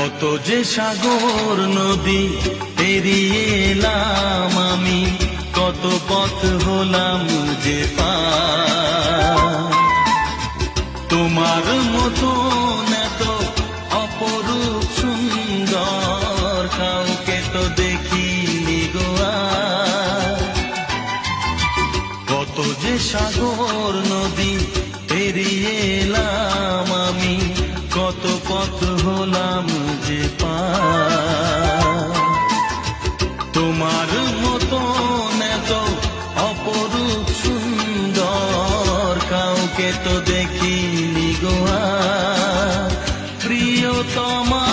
কত যে সাগর নদী পেরিয়ে এলাম আমি, কত পথ হলাম যে পার। তোমার মতো এত অপরূপ সুন্দর কাউকে তো দেখিনি গো আর। কত যে সাগর নদী পেরিয়ে এলাম আমি, কত পথ হলাম যে পার। তোমার মতো এত অপরূপ সুন্দর কাউকে তো দেখিনি গো আর। প্রিয়তমা